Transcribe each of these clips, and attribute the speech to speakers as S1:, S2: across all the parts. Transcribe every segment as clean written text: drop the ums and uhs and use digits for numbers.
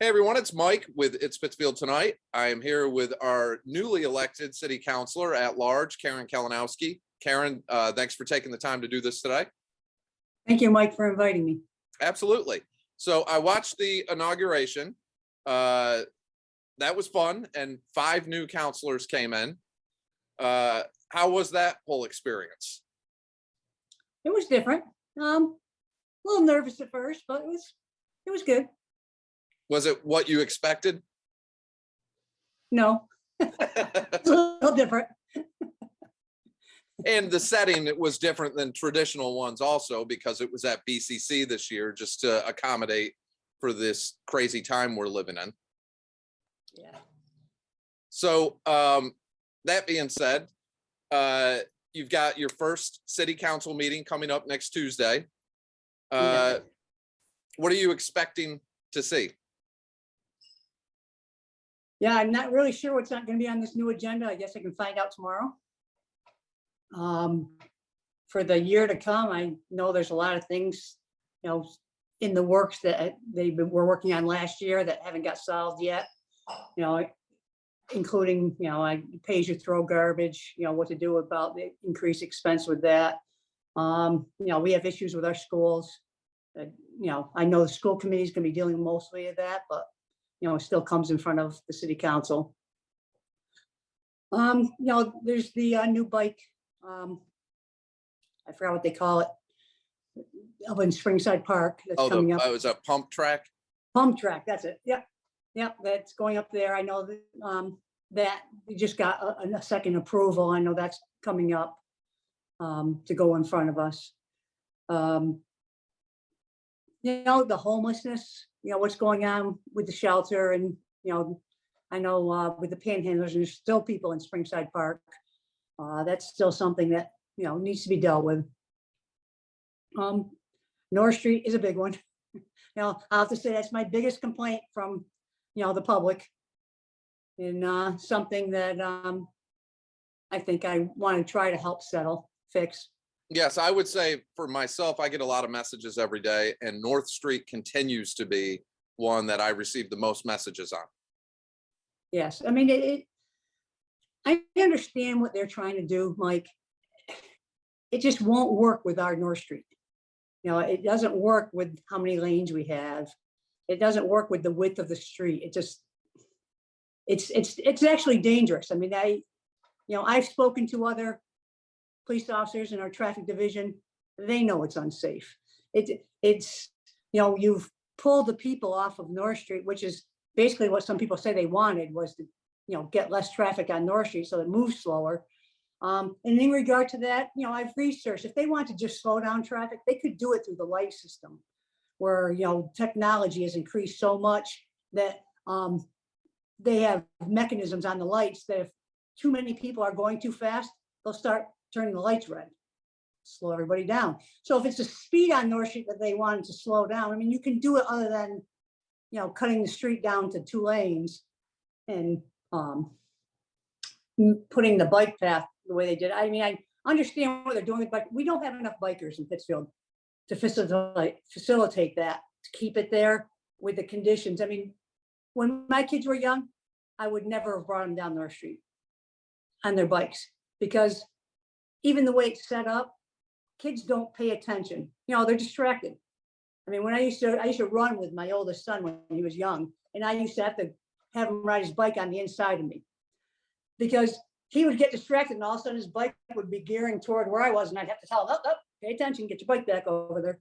S1: Hey everyone, it's Mike with It's Pittsfield Tonight. I am here with our newly elected city councilor at large, Karen Kalinowsky. Karen, thanks for taking the time to do this today.
S2: Thank you, Mike, for inviting me.
S1: Absolutely. So I watched the inauguration. That was fun, and 5 new councilors came in. How was that whole experience?
S2: It was different. A little nervous at first, but it was good.
S1: Was it what you expected?
S2: No, it's a little different.
S1: And the setting, it was different than traditional ones also, because it was at BCC this year, just to accommodate for this crazy time we're living in.
S2: Yeah.
S1: So that being said, you've got your first city council meeting coming up next Tuesday.
S2: Yeah.
S1: What are you expecting to see?
S2: Yeah, I'm not really sure what's not going to be on this new agenda. I guess I can find out tomorrow. For the year to come, I know there's a lot of things, in the works that were working on last year that haven't got solved yet. Including, pay as you throw garbage, what to do about the increased expense with that. We have issues with our schools. I know the school committee is going to be dealing mostly with that, but it still comes in front of the city council. There's the new bike. I forgot what they call it. Up in Springside Park. That's coming up.
S1: Oh, it was a pump track.
S2: Pump track. That's it. Yep. Yep. That's going up there. I know that we just got a second approval. I know that's coming up to go in front of us. The homelessness, what's going on with the shelter, and I know with the panhandlers, there's still people in Springside Park. That's still something that needs to be dealt with. North Street is a big one. I'll have to say that's my biggest complaint from the public, and something that I think I want to try to help fix.
S1: Yes, I would say for myself, I get a lot of messages every day, and North Street continues to be one that I receive the most messages on.
S2: Yes, I mean, I understand what they're trying to do, Mike. It just won't work with our North Street. It doesn't work with how many lanes we have. It doesn't work with the width of the street. It's actually dangerous. I mean, I've spoken to other police officers in our traffic division. They know it's unsafe. You've pulled the people off of North Street, which is basically what some people say they wanted, was to get less traffic on North Street so it moves slower. And in regard to that, I've researched, if they want to just slow down traffic, they could do it through the light system, where technology has increased so much that they have mechanisms on the lights that if too many people are going too fast, they'll start turning the lights red, slow everybody down. So if it's the speed on North Street that they wanted to slow down, I mean, you can do it other than, cutting the street down to 2 lanes and putting the bike path the way they did. I mean, I understand what they're doing, but we don't have enough bikers in Pittsfield to facilitate that, to keep it there with the conditions. I mean, when my kids were young, I would never have brought them down North Street on their bikes, because even the way it's set up, kids don't pay attention. They're distracted. I mean, when I used to run with my oldest son when he was young, and I used to have him ride his bike on the inside of me, because he would get distracted and all of a sudden his bike would be gearing toward where I was, and I'd have to tell him, oh, pay attention, get your bike back over there.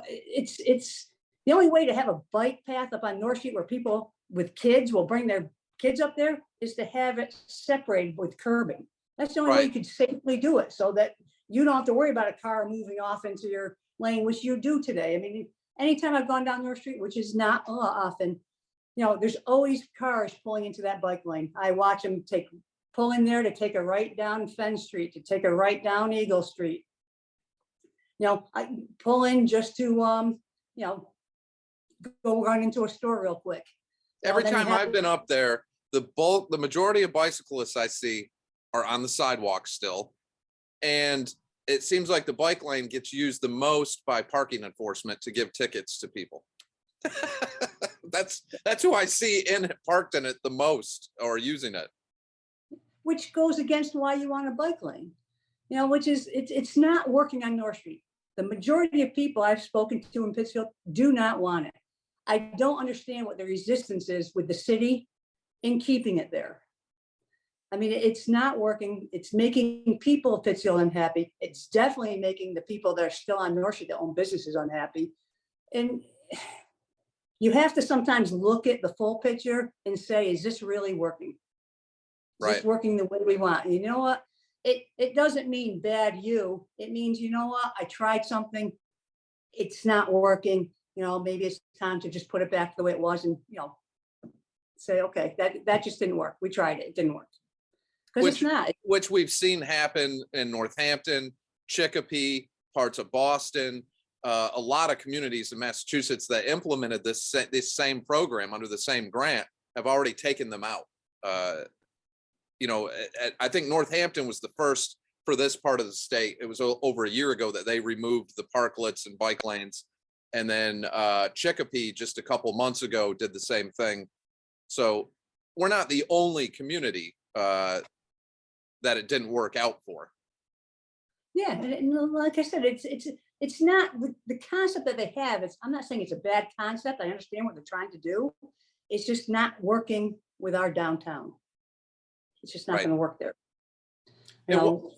S2: It's the only way to have a bike path up on North Street where people with kids will bring their kids up there is to have it separated with curbing. That's the only way you could safely do it, so that you don't have to worry about a car moving off into your lane, which you do today. I mean, anytime I've gone down North Street, which is not often, there's always cars pulling into that bike lane. I watch them pull in there to take a right down Fenn Street, to take a right down Eagle Street. I pull in just to, go run into a store real quick.
S1: Every time I've been up there, the majority of bicyclists I see are on the sidewalk still. And it seems like the bike lane gets used the most by parking enforcement to give tickets to people. That's who I see in it, parked in it the most or using it.
S2: which goes against why you want a bike lane. You know, which is, it's not working on North Street. The majority of people I've spoken to in Pittsfield do not want it. I don't understand what the resistance is with the city in keeping it there. I mean, it's not working. It's making people of Pittsfield unhappy. It's definitely making the people that are still on North Street that own businesses unhappy. And you have to sometimes look at the full picture and say, is this really working? Is this
S1: Right.
S2: working the way we want? And you know what? It doesn't mean bad you. It means, you know what? I tried something. It's not working. You know, maybe it's time to just put it back the way it was and, you know, say, okay, that just didn't work. We tried it. It didn't work. Because it's not.
S1: Which we've seen happen in Northampton, Chicopee, parts of Boston, a lot of communities in Massachusetts that implemented this same program under the same grant have already taken them out. You know, I think Northampton was the first for this part of the state. It was over a year ago that they removed the parklets and bike lanes. And then Chicopee just a couple months ago did the same thing. So we're not the only community that it didn't work out for.
S2: Yeah, and like I said, it's not the concept that they have. I'm not saying it's a bad concept. I understand what they're trying to do. It's just not working with our downtown. It's just not
S1: Right.
S2: going to work there.
S1: And
S2: No,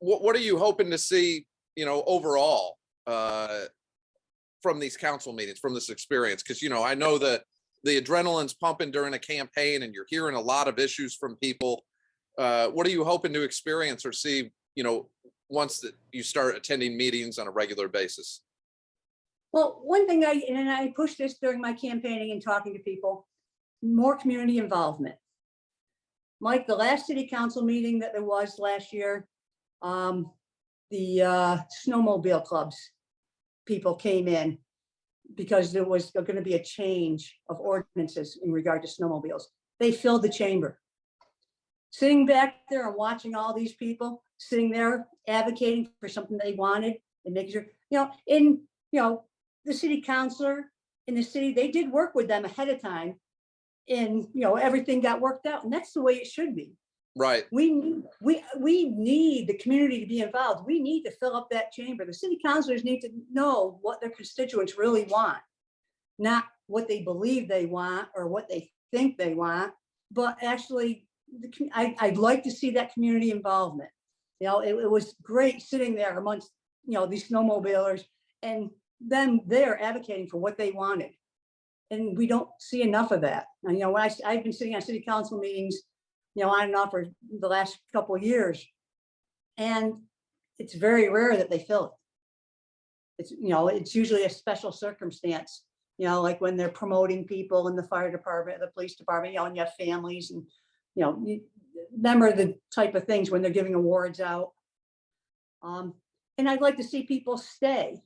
S1: what are you hoping to see, you know, overall from these council meetings, from this experience? Because, you know, I know that the adrenaline's pumping during a campaign and you're hearing a lot of issues from people. What are you hoping to experience or see, you know, once that you start attending meetings on a regular basis?
S2: well, one thing I pushed this during my campaigning and talking to people, more community involvement. Mike, the last city council meeting that there was last year, the snowmobile clubs people came in because there was going to be a change of ordinances in regard to snowmobiles. They filled the chamber. Sitting back there and watching all these people sitting there advocating for something they wanted and making sure, you know, the city councilor in the city, they did work with them ahead of time. And, you know, everything got worked out, and that's the way it should be.
S1: Right.
S2: We need the community to be involved. We need to fill up that chamber. The city councilors need to know what their constituents really want, not what they believe they want or what they think they want, but actually, I'd like to see that community involvement. You know, it was great sitting there amongst, you know, these snowmobilers and them there advocating for what they wanted. And we don't see enough of that. And, you know, when I've been sitting on city council meetings, you know, on and off for the last couple of years, and it's very rare that they fill it. It's, you know, it's usually a special circumstance, you know, like when they're promoting people in the fire department, the police department, you know, and you have families and, you know, you remember the type of things when they're giving awards out. And I'd like to see people stay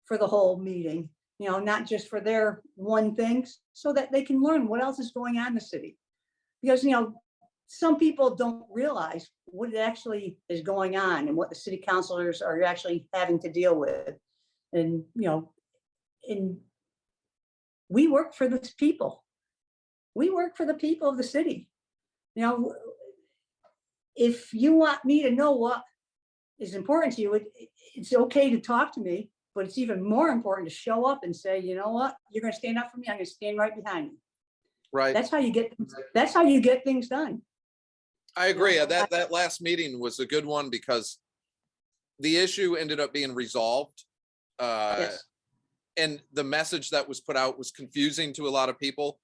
S2: for the whole meeting, you know, not just for their one thing, so that they can learn what else is going on in the city. Because, you know, some people don't realize what actually is going on and what the city councilors are actually having to deal with. And, you know, and we work for the people. We work for the people of the city. You know, if you want me to know what is important to you, it's okay to talk to me. But it's even more important to show up and say, you know what, you're going to stand up for me. I'm going to stand right behind you.
S1: Right.
S2: That's how you get things done.
S1: I agree. That last meeting was a good one because the issue ended up being resolved.
S2: Yes.
S1: And the message that was put out was confusing to a lot of people,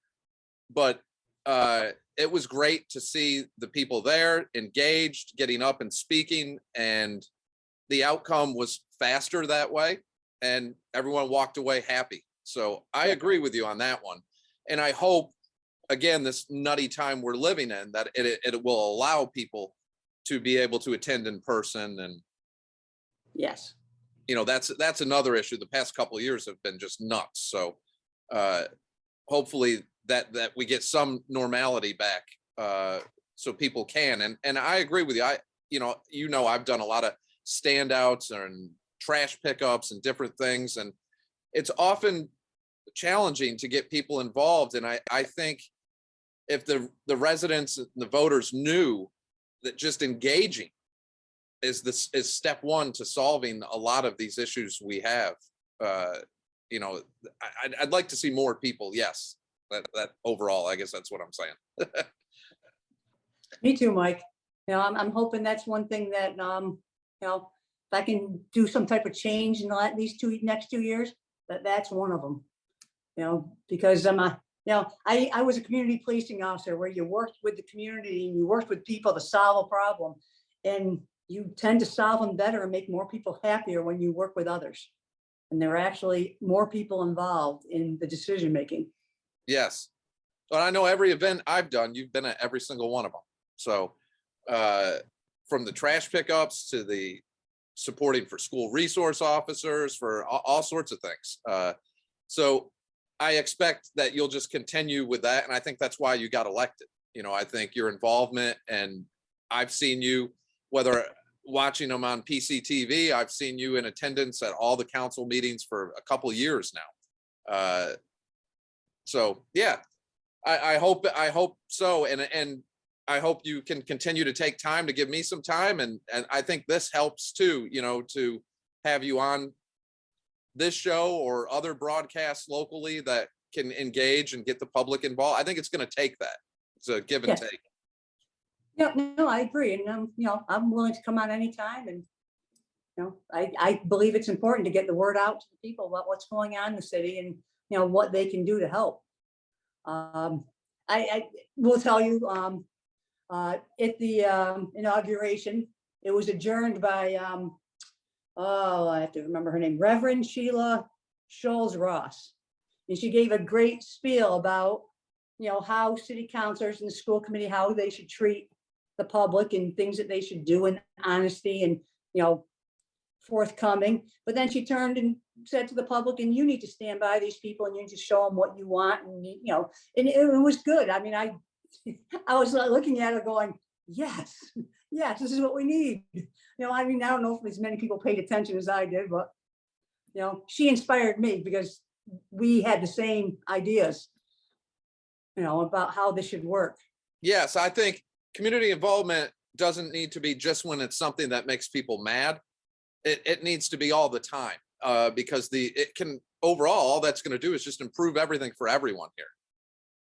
S1: but it was great to see the people there engaged, getting up and speaking, and the outcome was faster that way. And everyone walked away happy. So I agree with you on that one. And I hope, again, this nutty time we're living in, that it will allow people to be able to attend in person. And,
S2: Yes.
S1: you know, that's another issue. The past couple of years have been just nuts. So hopefully that we get some normality back so people can. And I agree with you. I've done a lot of standouts and trash pickups and different things. And it's often challenging to get people involved. And I think if the residents and the voters knew that just engaging is step one to solving a lot of these issues we have, you know, I'd like to see more people. Yes, that overall, I guess that's what I'm saying.
S2: Me too, Mike. You know, I'm hoping that's one thing that, you know, if I can do some type of change in these next 2 years, that's one of them. You know, because you know, I was a community policing officer where you worked with the community and you worked with people to solve a problem, and you tend to solve them better and make more people happier when you work with others. And there are actually more people involved in the decision making.
S1: Yes. Well, I know every event I've done, you've been at every single one of them. So from the trash pickups to the supporting for school resource officers, for all sorts of things. So I expect that you'll just continue with that. And I think that's why you got elected. You know, I think your involvement, and I've seen you, whether watching them on PCTV, I've seen you in attendance at all the council meetings for a couple of years now. So yeah, I hope so. And I hope you can continue to take time to give me some time. And I think this helps too, you know, to have you on this show or other broadcasts locally that can engage and get the public involved. I think it's going to take that. It's a give and
S2: Yes.
S1: take.
S2: Yeah, no, I agree. And you know, I'm willing to come on anytime. And you know, I believe it's important to get the word out to the people about what's going on in the city and you know what they can do to help. I will tell you, at the inauguration, it was adjourned by oh, I have to remember her name, Reverend Sheila Scholes Ross, and she gave a great spiel about you know how city councilors and the school committee, how they should treat the public and things that they should do in honesty and you know forthcoming. But then she turned and said to the public, and you need to stand by these people and you need to show them what you want. And you know, and it was good. I mean, I was looking at it going, yes, yes, this is what we need. You know, I mean, I don't know if as many people paid attention as I did, but you know, she inspired me because we had the same ideas, you know, about how this should work.
S1: Yes, I think community involvement doesn't need to be just when it's something that makes people mad. It needs to be all the time, because it can overall, all that's going to do is just improve everything for everyone here.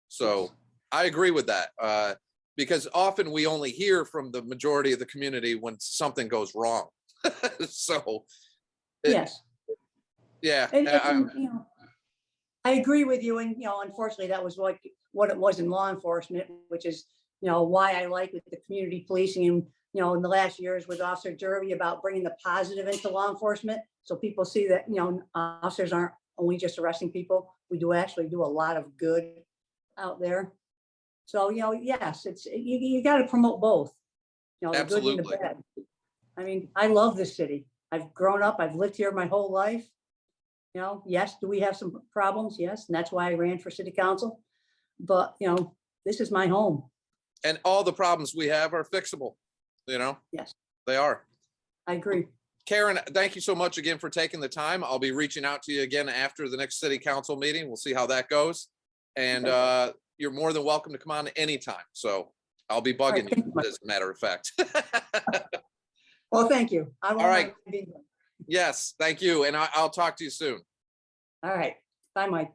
S1: So I agree with that, because often we only hear from the majority of the community when something goes wrong. So
S2: Yes.
S1: Yeah.
S2: And, you know, I agree with you. And, you know, unfortunately, that was what it was in law enforcement, which is, you know, why I like the community policing and, you know, in the last years with Officer Derby about bringing the positive into law enforcement. So people see that, you know, officers aren't only just arresting people. We do actually do a lot of good out there. So, you know, yes, you got to promote both, you know, the good and the bad. I mean, I love this city. I've grown up, I've lived here my whole life. You know, yes, do we have some problems? Yes. And that's why I ran for city council. But, you know, this is my home.
S1: And all the problems we have are fixable, you know?
S2: Yes.
S1: They are.
S2: I agree.
S1: Karen, thank you so much again for taking the time. I'll be reaching out to you again after the next city council meeting. We'll see how that goes. And you're more than welcome to come on anytime. So I'll be bugging you, as a matter of fact.
S2: Well, thank you.
S1: All right. Yes, thank you. And I'll talk to you soon.
S2: All right. Bye, Mike.